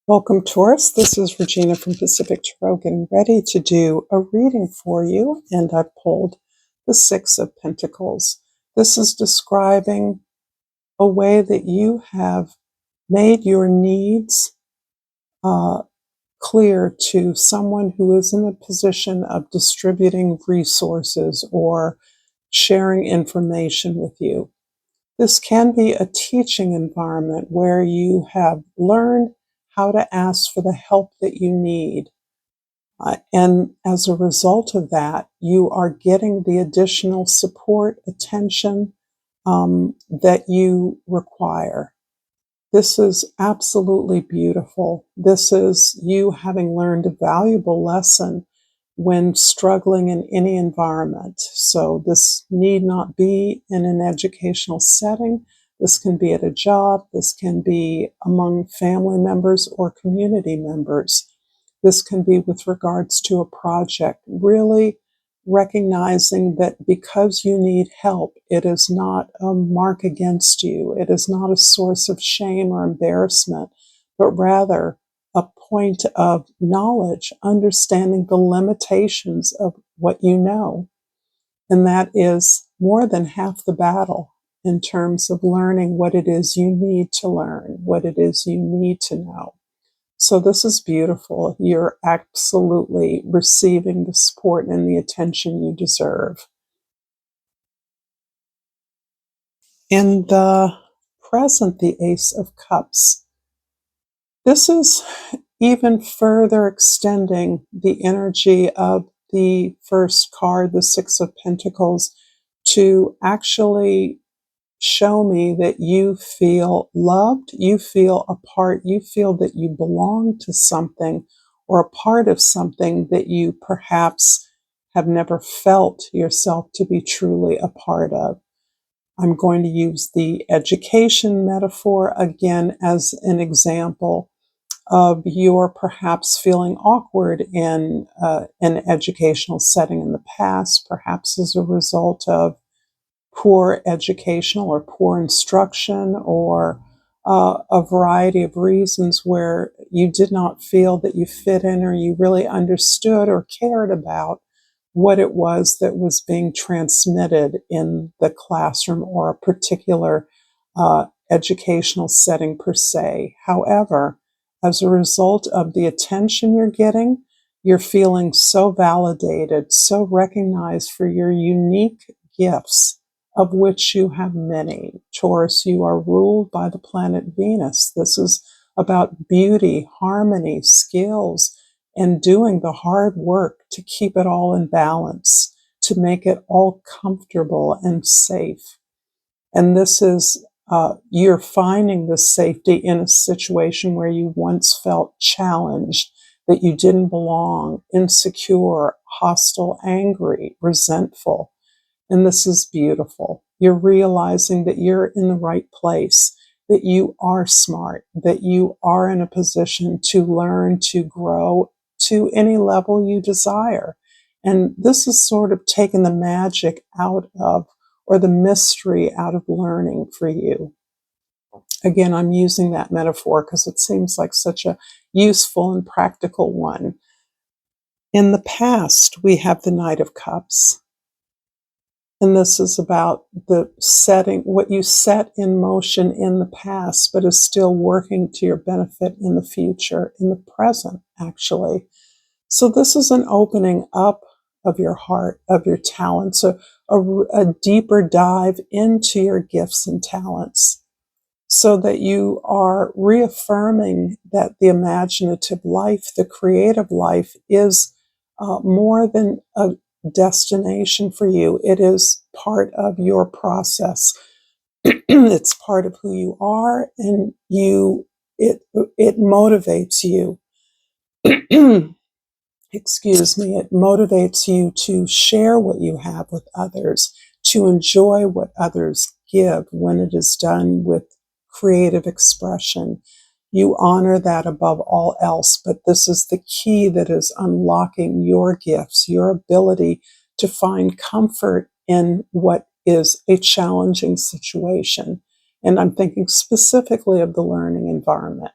Welcome, Taurus. This is Regina from Pacific Tarot, getting ready to do a reading for you, and I pulled the Six of Pentacles. This is describing a way that you have made your needs clear to someone who is in a position of distributing resources or sharing information with you. This can be a teaching environment where you have learned how to ask for the help that you need. And as a result of that, you are getting the additional support, attention that you require. This is absolutely beautiful. This is you having learned a valuable lesson when struggling in any environment. So this need not be in an educational setting. This can be at a job. This can be among family members or community members. This can be with regards to a project. Really recognizing that because you need help, it is not a mark against you. It is not a source of shame or embarrassment, but rather a point of knowledge, understanding the limitations of what you know. And that is more than half the battle in terms of learning what it is you need to learn, what it is you need to know. So this is beautiful. You're absolutely receiving the support and the attention you deserve. In the present, the Ace of Cups. This is even further extending the energy of the first card, the Six of Pentacles, to actually show me that you feel loved, you feel a part, you feel that you belong to something or a part of something that you perhaps have never felt yourself to be truly a part of. I'm going to use the education metaphor again as an example of your perhaps feeling awkward in an educational setting in the past, perhaps as a result of poor educational or poor instruction or a variety of reasons where you did not feel that you fit in or you really understood or cared about what it was that was being transmitted in the classroom or a particular educational setting per se. However, as a result of the attention you're getting, you're feeling so validated, so recognized for your unique gifts, of which you have many. Taurus, you are ruled by the planet Venus. This is about beauty, harmony, skills, and doing the hard work to keep it all in balance, to make it all comfortable and safe. And this is, you're finding this safety in a situation where you once felt challenged, that you didn't belong, insecure, hostile, angry, resentful. And this is beautiful. You're realizing that you're in the right place, that you are smart, that you are in a position to learn, to grow to any level you desire. And this is sort of taking the magic out of, or the mystery out of learning for you. Again, I'm using that metaphor because it seems like such a useful and practical one. In the past, we have the Knight of Cups. And this is about the setting, what you set in motion in the past, but is still working to your benefit in the future, in the present, actually. So this is an opening up of your heart, of your talents, a deeper dive into your gifts and talents, so that you are reaffirming that the imaginative life, the creative life, is more than a destination for you. It is part of your process. It's part of who you are, and it motivates you. Excuse me, it motivates you to share what you have with others, to enjoy what others give when it is done with creative expression. You honor that above all else, but this is the key that is unlocking your gifts, your ability to find comfort in what is a challenging situation. And I'm thinking specifically of the learning environment.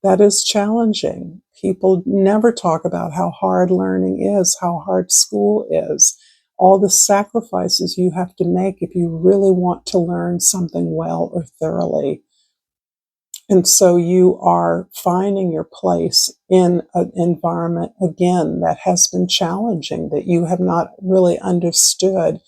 That is challenging. People never talk about how hard learning is, how hard school is, all the sacrifices you have to make if you really want to learn something well or thoroughly. And so you are finding your place in an environment, again, that has been challenging, that you have not really understood.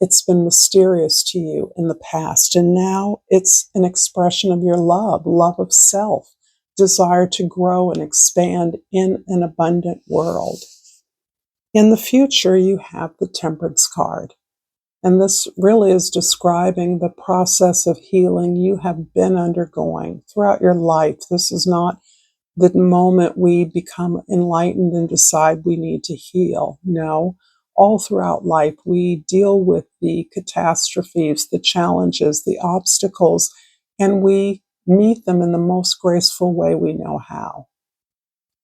It's been mysterious to you in the past. And now it's an expression of your love of self, desire to grow and expand in an abundant world. In the future, you have the Temperance card. And this really is describing the process of healing you have been undergoing throughout your life. This is not the moment we become enlightened and decide we need to heal. No, all throughout life, we deal with the catastrophes, the challenges, the obstacles, and we meet them in the most graceful way we know how.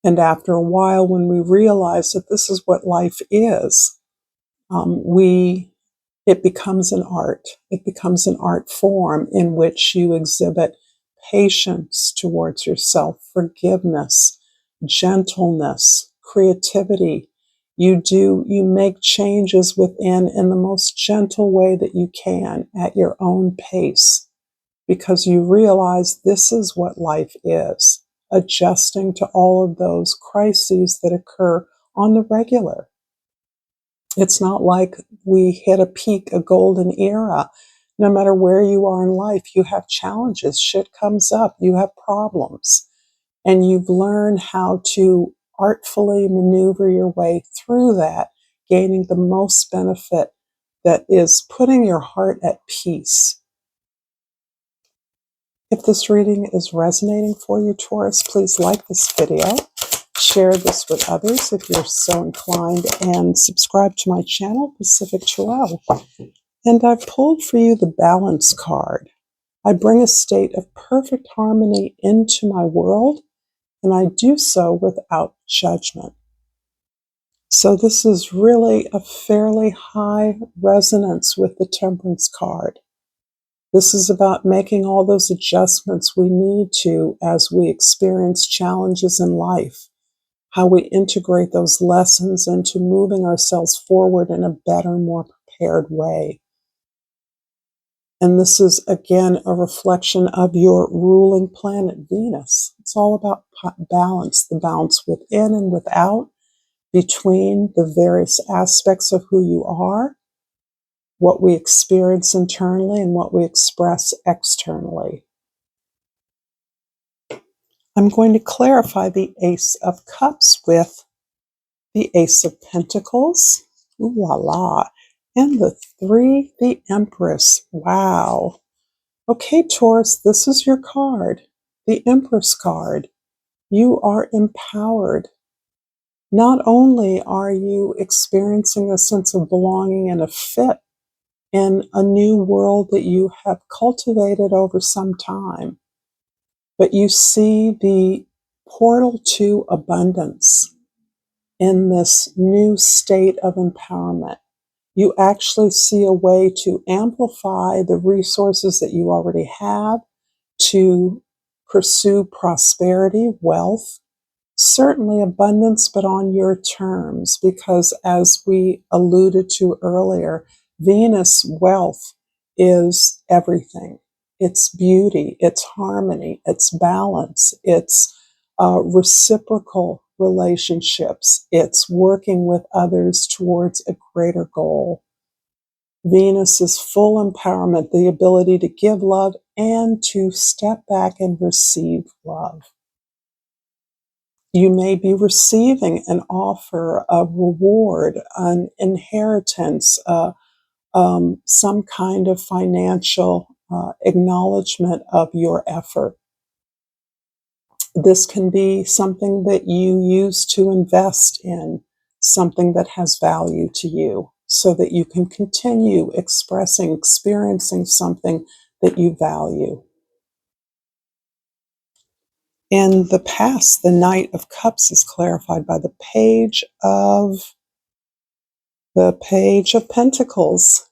And after a while, when we realize that this is what life is, it becomes an art. It becomes an art form in which you exhibit patience towards yourself, forgiveness, gentleness, creativity. You make changes within in the most gentle way that you can at your own pace, because you realize this is what life is, adjusting to all of those crises that occur on the regular. It's not like we hit a peak, a golden era. No matter where you are in life, you have challenges. Shit comes up. You have problems. And you've learned how to artfully maneuver your way through that, gaining the most benefit that is putting your heart at peace. If this reading is resonating for you, Taurus, please like this video. Share this with others if you're so inclined, and subscribe to my channel, Pacific Tarot. And I've pulled for you the Balance card. I bring a state of perfect harmony into my world, and I do so without judgment. So this is really a fairly high resonance with the Temperance card. This is about making all those adjustments we need to as we experience challenges in life, how we integrate those lessons into moving ourselves forward in a better, more prepared way. And this is, again, a reflection of your ruling planet, Venus. It's all about balance, the balance within and without, between the various aspects of who you are, what we experience internally, and what we express externally. I'm going to clarify the Ace of Cups with the Ace of Pentacles, ooh la la, and the Empress. Wow. Okay, Taurus, this is your card, the Empress card. You are empowered. Not only are you experiencing a sense of belonging and a fit in a new world that you have cultivated over some time, but you see the portal to abundance in this new state of empowerment. You actually see a way to amplify the resources that you already have, to pursue prosperity, wealth, certainly abundance, but on your terms, because as we alluded to earlier, Venus wealth is everything. It's beauty, it's harmony, it's balance, it's reciprocal relationships, it's working with others towards a greater goal. Venus is full empowerment, the ability to give love and to step back and receive love. You may be receiving an offer, a reward, an inheritance, some kind of financial acknowledgement of your effort. This can be something that you use to invest in, something that has value to you, so that you can continue experiencing something that you value. In the past, the Knight of Cups is clarified by the Page of Pentacles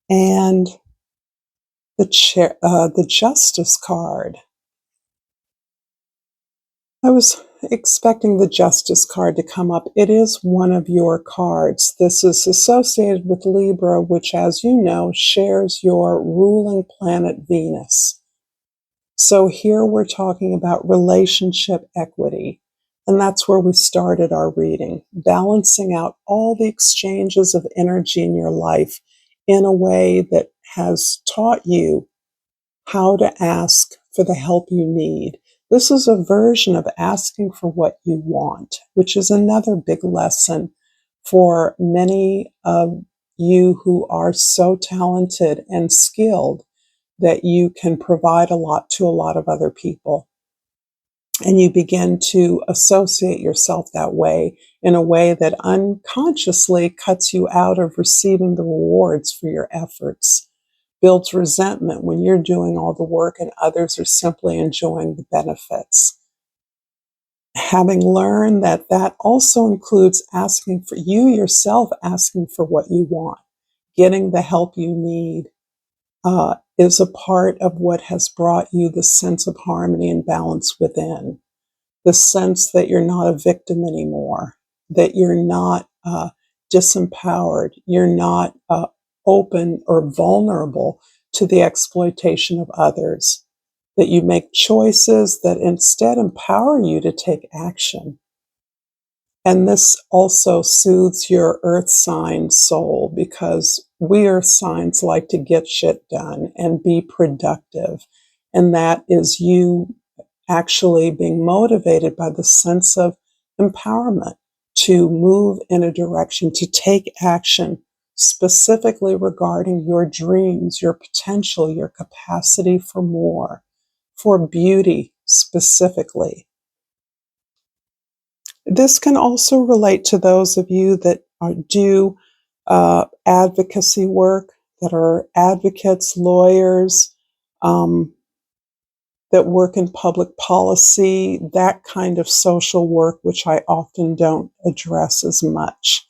and the Justice card. I was expecting the Justice card to come up. It is one of your cards. This is associated with Libra, which, as you know, shares your ruling planet Venus. So here we're talking about relationship equity. And that's where we started our reading, balancing out all the exchanges of energy in your life in a way that has taught you how to ask for the help you need. This is a version of asking for what you want, which is another big lesson for many of you who are so talented and skilled that you can provide a lot to a lot of other people. And you begin to associate yourself that way in a way that unconsciously cuts you out of receiving the rewards for your efforts, builds resentment when you're doing all the work and others are simply enjoying the benefits. Having learned that that also includes asking for you yourself, asking for what you want, getting the help you need, is a part of what has brought you the sense of harmony and balance within. The sense that you're not a victim anymore, that you're not disempowered, you're not open or vulnerable to the exploitation of others, that you make choices that instead empower you to take action. And this also soothes your earth sign soul because we earth signs like to get shit done and be productive. And that is you actually being motivated by the sense of empowerment to move in a direction, to take action specifically regarding your dreams, your potential, your capacity for more, for beauty specifically. This can also relate to those of you that do advocacy work, that are advocates, lawyers, that work in public policy, that kind of social work, which I often don't address as much.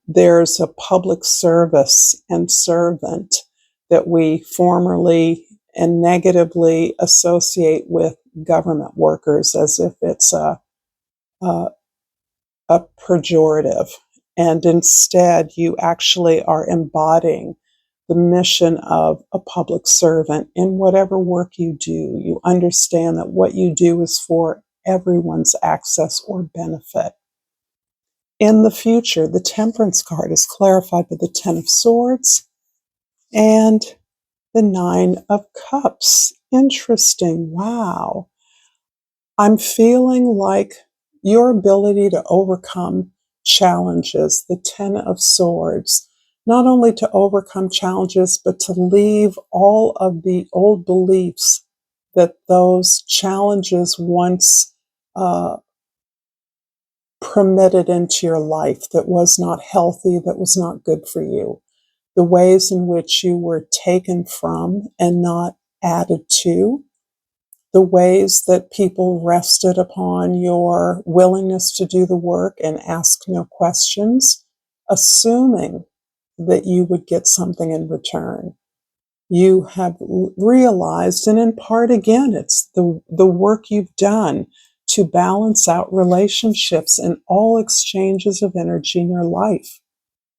There's a public service and servant that we formerly and negatively associate with government workers as if it's a a pejorative. And instead, you actually are embodying the mission of a public servant in whatever work you do. You understand that what you do is for everyone's access or benefit. In the future, the Temperance card is clarified by the Ten of Swords and the Nine of Cups. Interesting. Wow. I'm feeling like your ability to overcome challenges, the Ten of Swords, not only to overcome challenges, but to leave all of the old beliefs that those challenges once permitted into your life that was not healthy, that was not good for you. The ways in which you were taken from and not added to, the ways that people rested upon your willingness to do the work and ask no questions, assuming that you would get something in return. You have realized, and in part again, it's the work you've done to balance out relationships and all exchanges of energy in your life.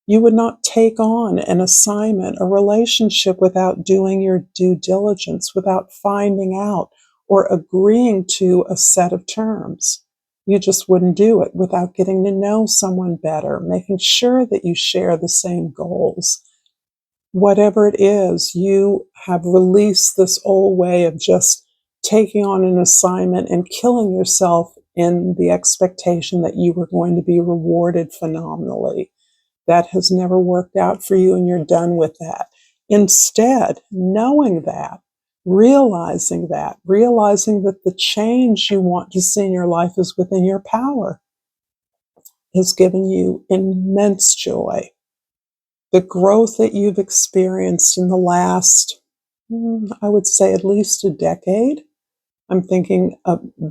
You would not take on an assignment, a relationship without doing your due diligence, without finding out or agreeing to a set of terms. You just wouldn't do it without getting to know someone better, making sure that you share the same goals. Whatever it is, you have released this old way of just taking on an assignment and killing yourself in the expectation that you were going to be rewarded phenomenally. That has never worked out for you and you're done with that. Instead, knowing that, realizing that the change you want to see in your life is within your power has given you immense joy. The growth that you've experienced in the last, I would say at least a decade. I'm thinking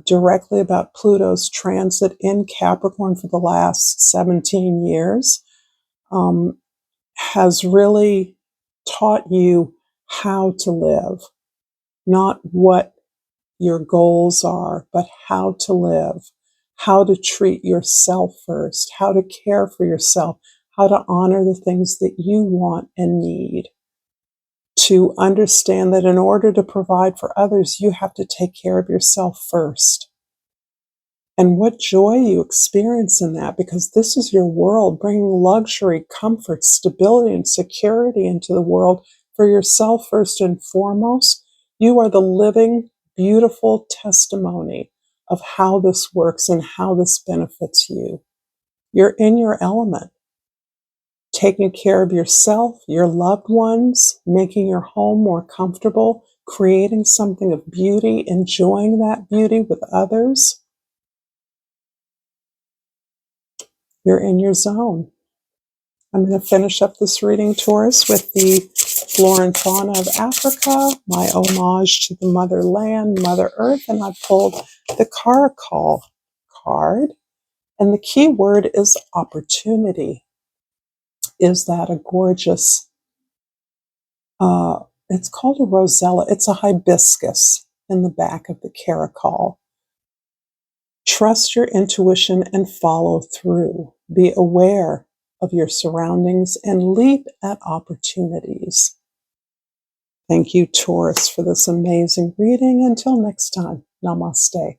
directly about Pluto's transit in Capricorn for the last 17 years. Has really taught you how to live, not what your goals are, but how to live, how to treat yourself first, how to care for yourself, how to honor the things that you want and need. To understand that in order to provide for others, you have to take care of yourself first. And what joy you experience in that, because this is your world, bringing luxury, comfort, stability, and security into the world for yourself first and foremost. You are the living, beautiful testimony of how this works and how this benefits you. You're in your element, taking care of yourself, your loved ones, making your home more comfortable, creating something of beauty, enjoying that beauty with others. You're in your zone. I'm going to finish up this reading, Taurus, with the flora and fauna of Africa, my homage to the motherland, Mother Earth, and I pulled the Caracal card, and the key word is opportunity. Is that a gorgeous, it's called a rosella, it's a hibiscus in the back of the Caracal. Trust your intuition and follow through. Be aware of your surroundings and leap at opportunities. Thank you, Taurus, for this amazing reading. Until next time, namaste.